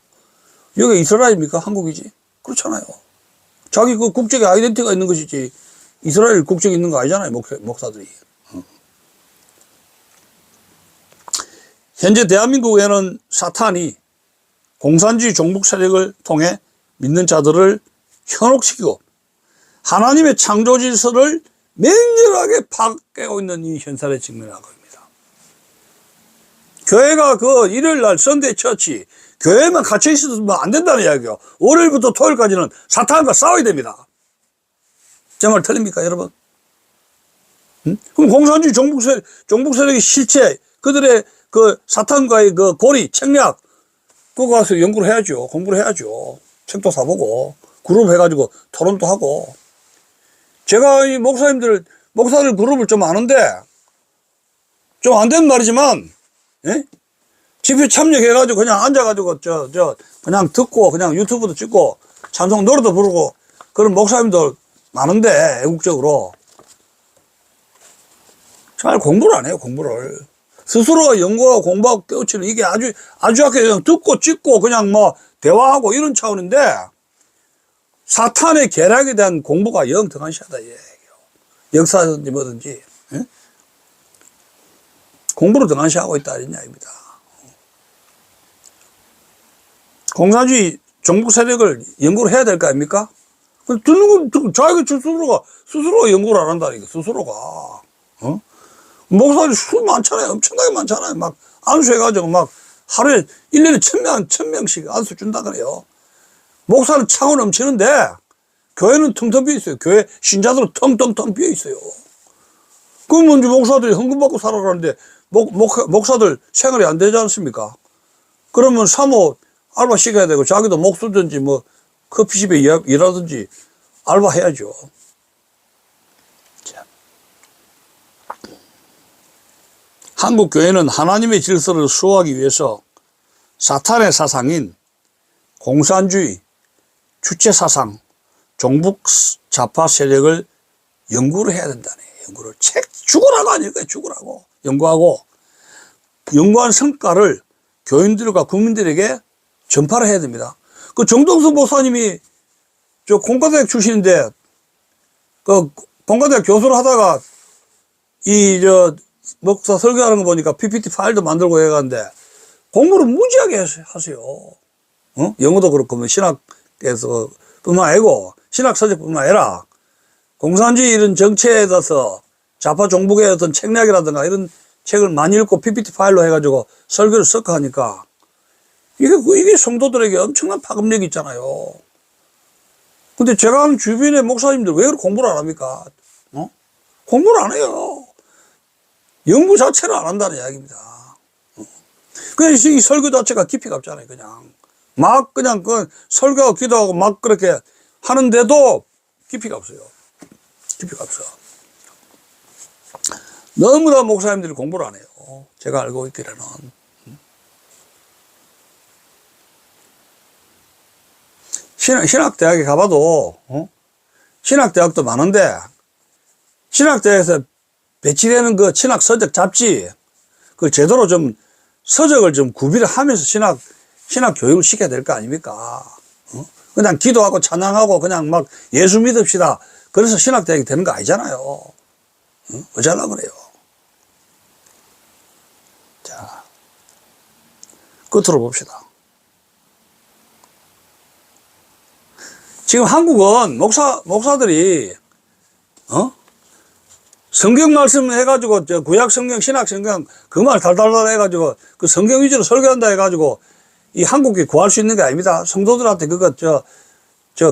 여기 이스라엘입니까? 한국이지? 그렇잖아요. 자기 그 국적의 아이덴티티가 있는 것이지, 이스라엘 국적이 있는 거 아니잖아요, 목사들이. 현재 대한민국에는 사탄이 공산주의 종북 세력을 통해 믿는 자들을 현혹시키고 하나님의 창조 질서를 맹렬하게 파괴하고 있는 이 현상에 직면하고 있습니다. 교회가 일요일 날 선데이 처치, 교회만 갇혀 있어도 안 된다는 이야기요. 월요일부터 토요일까지는 사탄과 싸워야 됩니다. 제 말 틀립니까, 여러분? 그럼 공산주의 종북 세력의 실체, 그들의 사탄과의 고리, 책략, 그거 가서 연구를 해야죠. 공부를 해야죠. 책도 사보고, 그룹 해가지고 토론도 하고. 제가 이 목사들 그룹을 좀 아는데, 좀 안 되는 말이지만, 예? 집회 참여해가지고 그냥 앉아가지고, 그냥 듣고, 그냥 유튜브도 찍고, 찬송 노래도 부르고, 그런 목사님들 많은데, 애국적으로. 잘 공부를 안 해요, 공부를. 스스로가 연구하고 공부하고 깨우치는 이게 아주 약해. 그냥 듣고 찍고 그냥 대화하고 이런 차원인데, 사탄의 계략에 대한 공부가 영 등한시하다, 이얘기예요. 역사든지 뭐든지. 예? 공부를 등한시하고 있다, 이런 이야기입니다. 공산주의 종북 세력을 연구를 해야 될 거 아닙니까? 듣는 건 자기 스스로가 연구를 안 한다, 이거, 스스로가. 목사들이 수 많잖아요. 엄청나게 많잖아요. 막 안수해가지고 하루에 1년에 1000명씩 안수 준다 그래요. 목사는 차고 넘치는데 교회는 텅텅 비어 있어요. 교회 신자들은 텅텅텅 비어 있어요. 그러면 이제 목사들이 헌금 받고 살아가는데 목사들 생활이 안 되지 않습니까? 그러면 사모 알바 시켜야 되고 자기도 목수든지 커피숍에 일하든지 알바 해야죠. 한국 교회는 하나님의 질서를 수호하기 위해서 사탄의 사상인 공산주의, 주체 사상, 종북 좌파 세력을 연구를 해야 된다네. 연구를 죽으라고 아닐까요? 죽으라고 연구하고 연구한 성과를 교인들과 국민들에게 전파를 해야 됩니다. 정동수 목사님이 저 공과대학 출신인데, 그, 공과대학 교수를 하다가, 목사 설교하는 거 보니까 PPT 파일도 만들고 해가는데, 공부를 무지하게 하세요. 어? 영어도 그렇고, 뭐, 신학에서 뿐만 아니고, 신학 서적뿐만 아니라, 공산주의 이런 정체에 대해서 좌파 종북의 어떤 책략이라든가 이런 책을 많이 읽고 PPT 파일로 해가지고 설교를 섞어 하니까, 이게 성도들에게 엄청난 파급력이 있잖아요. 근데 제가 아는 주변의 목사님들 왜 그렇게 공부를 안 합니까? 어? 공부를 안 해요. 연구 자체를 안 한다는 이야기입니다. 그냥 이 설교 자체가 깊이가 없잖아요, 그냥. 막 그냥 그 설교하고 기도하고 막 그렇게 하는데도 깊이가 없어요. 깊이가 없어. 너무나 목사님들이 공부를 안 해요. 제가 알고 있기로는. 신학대학에 가봐도, 신학대학도 많은데, 신학대학에서 배치되는 그 신학 서적 잡지, 그걸 제대로 좀, 서적을 좀 구비를 하면서 신학 교육을 시켜야 될 거 아닙니까? 그냥 기도하고 찬양하고 그냥 막 예수 믿읍시다. 그래서 신학대학이 되는 거 아니잖아요. 어쩌려고 그래요. 자, 끝으로 봅시다. 지금 한국은 목사들이, 성경 말씀 해가지고, 구약 성경, 신학 성경, 그 말 달달달 해가지고, 그 성경 위주로 설교한다 해가지고, 이 한국이 구할 수 있는 게 아닙니다. 성도들한테 그거,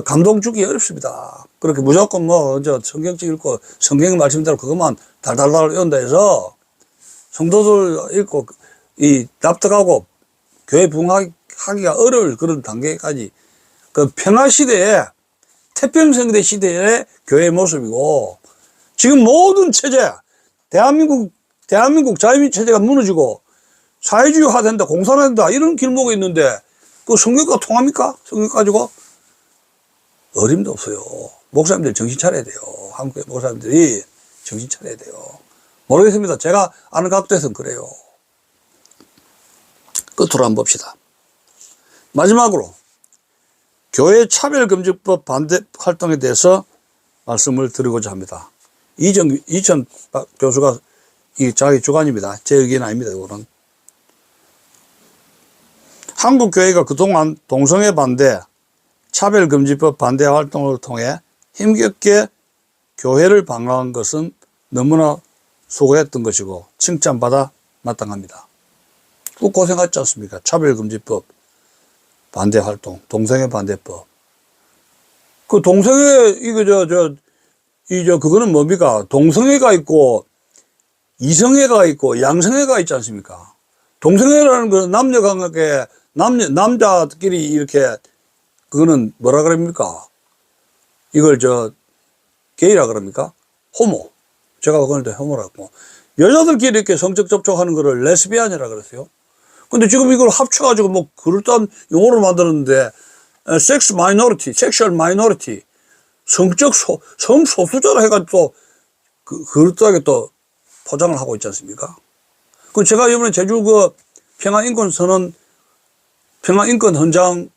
감동 주기 어렵습니다. 그렇게 무조건 성경책 읽고, 성경 말씀대로 그것만 달달달 외운다 해서, 성도들 읽고, 납득하고, 교회 부흥하기가 어려울 그런 단계까지, 그 평화시대에, 태평성대 시대의 교회의 모습이고, 지금 모든 체제, 대한민국 자유민주 체제가 무너지고, 사회주의화 된다, 공산화된다, 이런 길목에 있는데, 그 성경과 통합니까? 성경 가지고? 어림도 없어요. 목사님들 정신 차려야 돼요. 한국의 목사님들이 정신 차려야 돼요. 모르겠습니다. 제가 아는 각도에서는 그래요. 끝으로 한번 봅시다. 마지막으로, 교회 차별금지법 반대 활동에 대해서 말씀을 드리고자 합니다. 이천 교수가 자기 주관입니다. 제 의견은 아닙니다. 이거는. 한국교회가 그동안 동성애 반대, 차별금지법 반대 활동을 통해 힘겹게 교회를 방어한 것은 너무나 수고했던 것이고 칭찬받아 마땅합니다. 꼭 고생했지 않습니까? 차별금지법 반대 활동, 동성애 반대법. 그 동성애, 그거는 뭡니까? 동성애가 있고, 이성애가 있고, 양성애가 있지 않습니까? 동성애라는 건 남녀 관계, 남자끼리 이렇게, 그거는 뭐라 그럽니까? 이걸 게이라 그럽니까? 호모. 제가 그건데 호모라고. 여자들끼리 이렇게 성적 접촉하는 거를 레스비안이라 그랬어요. 근데 지금 이걸 합쳐가지고 그럴듯한 용어로 만들었는데, 섹스 마이너리티, 섹슈얼 마이너리티, 성소수자로 해가지고 또, 그럴듯하게 또 포장을 하고 있지 않습니까? 제가 이번에 제주 평화인권 선언, 평화인권 헌장,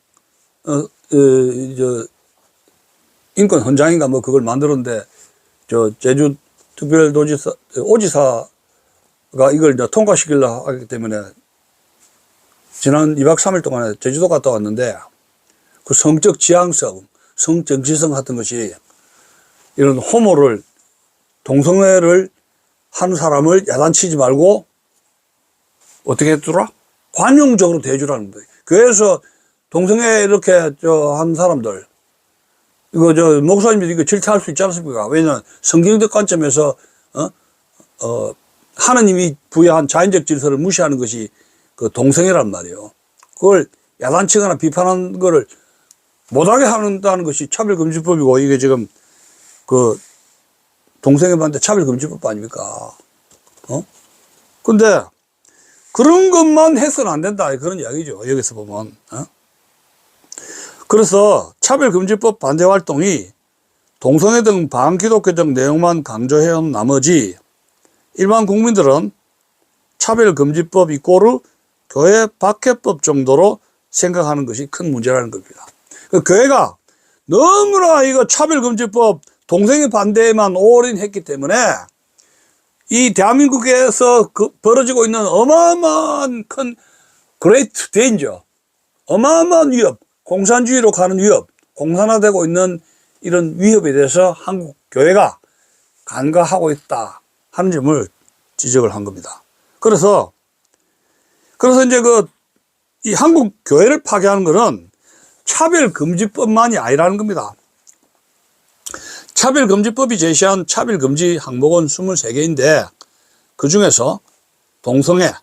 인권 헌장인가 그걸 만들었는데, 제주 특별도지사, 오지사가 이걸 이제 통과시키려고 하기 때문에, 지난 2박 3일 동안에 제주도 갔다 왔는데, 그 성적 지향성, 성정치성 같은 것이 이런 호모를, 동성애를 하는 사람을 야단치지 말고 어떻게 해주라? 관용적으로 대해주라는 거예요. 교회에서 동성애 이렇게 한 사람들, 이거 목사님이 이거 질타할 수 있지 않습니까? 왜냐면 성경적 관점에서, 하느님이 부여한 자연적 질서를 무시하는 것이 그 동성애란 말이에요. 그걸 야단치거나 비판하는 거를 못하게 한다는 것이 차별금지법이고, 이게 지금 동성애 반대 차별금지법 아닙니까? 근데 그런 것만 해서는 안 된다, 그런 이야기죠. 여기서 보면. 그래서 차별금지법 반대 활동이 동성애 등 반기독교적 내용만 강조해온 나머지 일반 국민들은 차별금지법 이꼬르 교회 박해법 정도로 생각하는 것이 큰 문제라는 겁니다. 교회가 너무나 이거 차별금지법 동생의 반대에만 올인했기 때문에 이 대한민국에서 벌어지고 있는 어마어마한 큰 great danger, 어마어마한 위협, 공산주의로 가는 위협, 공산화되고 있는 이런 위협에 대해서 한국 교회가 간과하고 있다 하는 점을 지적을 한 겁니다. 그래서 이제 이 한국 교회를 파괴하는 것은 차별금지법만이 아니라는 겁니다. 차별금지법이 제시한 차별금지 항목은 23개인데 그 중에서 동성애,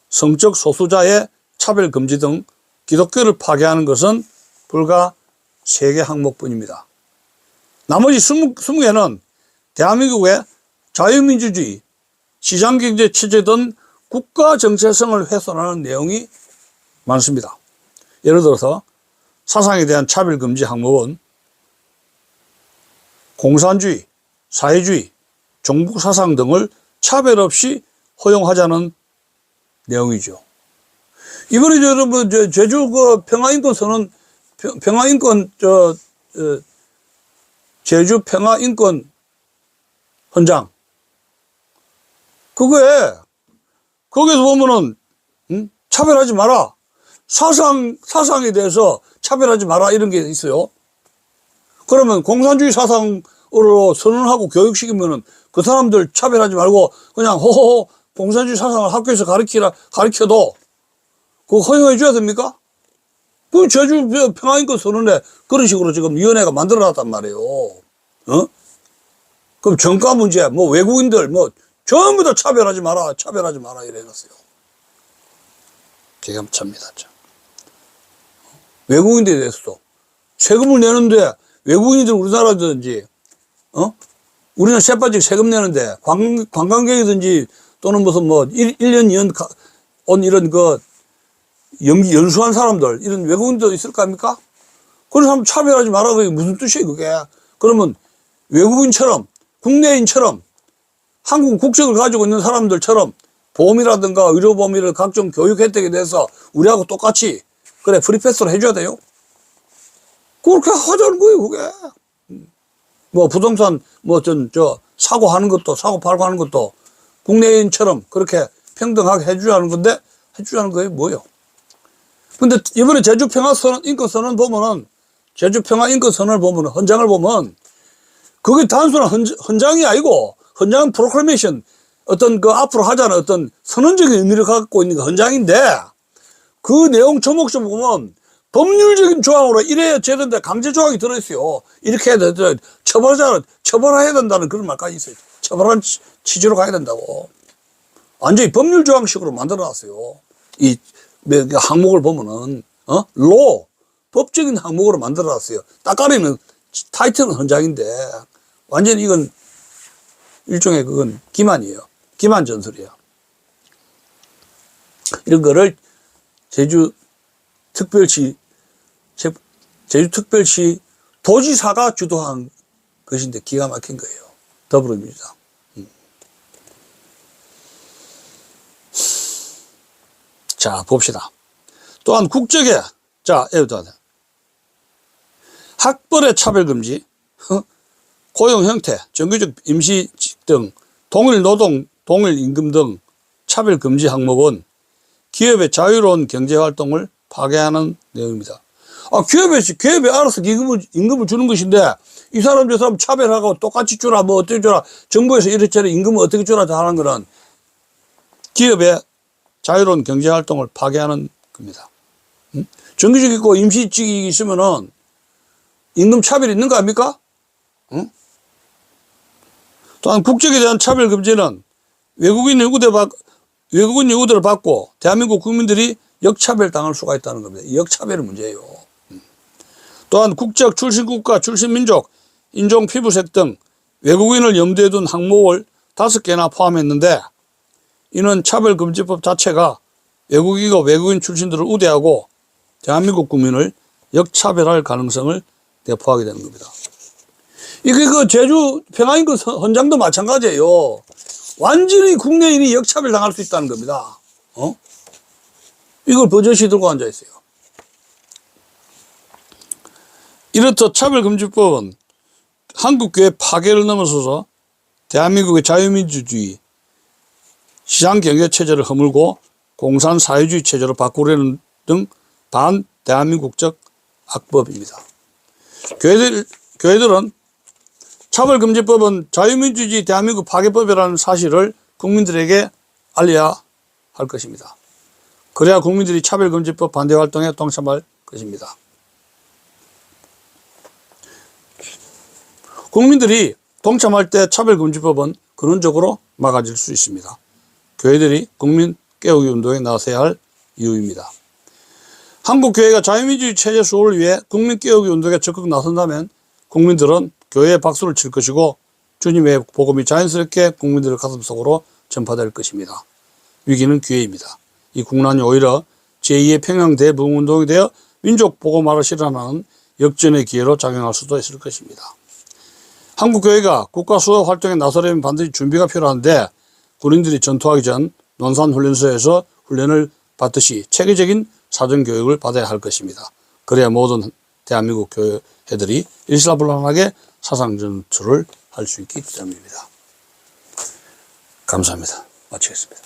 성적 소수자의 차별금지 등 기독교를 파괴하는 것은 불과 3개 항목뿐입니다. 나머지 20개는 대한민국의 자유민주주의, 시장경제 체제 등 국가 정체성을 훼손하는 내용이 많습니다. 예를 들어서 사상에 대한 차별금지 항목은 공산주의, 사회주의, 종북사상 등을 차별 없이 허용하자는 내용이죠. 이번에 여러분 제주 평화인권선언, 제주 평화인권 헌장, 거기에서 보면은 차별하지 마라, 사상에 대해서 차별하지 마라 이런 게 있어요. 그러면 공산주의 사상으로 선언하고 교육시키면은 그 사람들 차별하지 말고 그냥 호호호 공산주의 사상을 학교에서 가르쳐도 그거 허용해 줘야 됩니까? 그 제주 평화인권 선언에 그런 식으로 지금 위원회가 만들어 놨단 말이에요. 그럼 정가 문제, 뭐 외국인들 뭐 전부 다 차별하지 마라 이래 놨어요. 기가 찹니다. 외국인들에 대해서도 세금을 내는데 외국인들 우리나라든지, 우리는 쇠빠지게 세금 내는데, 관광객이든지, 또는 무슨 뭐, 1년, 2년 온 이런 연수한 사람들, 이런 외국인도 있을 거 아닙니까? 그런 사람 차별하지 마라. 그게 무슨 뜻이에요, 그게? 그러면 외국인처럼, 국내인처럼, 한국 국적을 가지고 있는 사람들처럼 보험이라든가 의료보험이라든가 각종 교육 혜택에 대해서 우리하고 똑같이, 그래, 프리패스로 해줘야 돼요? 그렇게 하자는 거예요, 그게. 뭐, 부동산, 사고 팔고 하는 것도 국내인처럼 그렇게 평등하게 해주자는 건데, 해주자는 거예요, 뭐요? 근데 이번에 제주평화인권선언 보면은, 제주평화인권선언을 보면은, 헌장을 보면, 그게 단순한 헌장이 아니고, 헌장은 프로클레이션, 어떤 앞으로 하자는 어떤 선언적인 의미를 갖고 있는 헌장인데, 그 내용 조목좀 보면, 법률적인 조항으로 이래야 되는데 강제 조항이 들어있어요. 이렇게 해야 돼. 처벌해야 된다는 그런 말까지 있어요. 처벌한 취지로 가야 된다고. 완전히 법률 조항식으로 만들어 놨어요. 이 항목을 보면은, 법적인 항목으로 만들어 놨어요. 따까리는 타이틀은 헌장인데, 완전히 이건 일종의 그건 기만이에요. 기만 전술이에요. 이런 거를 제주특별시 도지사가 주도한 것인데 기가 막힌 거예요. 더불어민주당. 자, 봅시다. 또한 국적에, 학벌의 차별금지, 고용 형태, 정규직 임시직 등 동일 노동, 동일 임금 등 차별금지 항목은 기업의 자유로운 경제활동을 파괴하는 내용입니다. 기업에 알아서 임금을 주는 것인데, 이 사람 저 사람 차별하고 똑같이 주라, 뭐 어떻게 주라, 정부에서 이렇게 임금을 어떻게 주라 하는 거는 기업의 자유로운 경제활동을 파괴하는 겁니다. 정규직 있고 임시직이 있으면은 임금 차별이 있는 거 아닙니까? 또한 국적에 대한 차별 금지는 외국인 요구들을 받고 대한민국 국민들이 역차별 당할 수가 있다는 겁니다. 역차별이 문제예요. 또한 국적, 출신 국가, 출신 민족, 인종, 피부색 등 외국인을 염두에 둔 항목을 5개나 포함했는데, 이는 차별금지법 자체가 외국인과 외국인 출신들을 우대하고 대한민국 국민을 역차별할 가능성을 내포하게 되는 겁니다. 이게 제주 평화인권 헌장도 마찬가지예요. 완전히 국내인이 역차별 당할 수 있다는 겁니다. 이걸 버젓이 들고 앉아 있어요. 이렇듯 차별금지법은 한국교회 파괴를 넘어서서 대한민국의 자유민주주의 시장경제체제를 허물고 공산사회주의 체제로 바꾸려는 등 반대한민국적 악법입니다. 교회들은 차별금지법은 자유민주주의 대한민국 파괴법이라는 사실을 국민들에게 알려야 할 것입니다. 그래야 국민들이 차별금지법 반대 활동에 동참할 것입니다. 국민들이 동참할 때 차별금지법은 근원적으로 막아질 수 있습니다. 교회들이 국민 깨우기 운동에 나서야 할 이유입니다. 한국교회가 자유민주주의 체제 수호를 위해 국민 깨우기 운동에 적극 나선다면 국민들은 교회에 박수를 칠 것이고 주님의 복음이 자연스럽게 국민들의 가슴속으로 전파될 것입니다. 위기는 기회입니다. 이 국난이 오히려 제2의 평양 대부흥운동이 되어 민족 복음화를 실현하는 역전의 기회로 작용할 수도 있을 것입니다. 한국교회가 국가 수호 활동에 나서려면 반드시 준비가 필요한데 군인들이 전투하기 전 논산훈련소에서 훈련을 받듯이 체계적인 사전교육을 받아야 할 것입니다. 그래야 모든 대한민국 교회들이 일사불란하게 사상전투를 할 수 있기 때문입니다. 감사합니다. 마치겠습니다.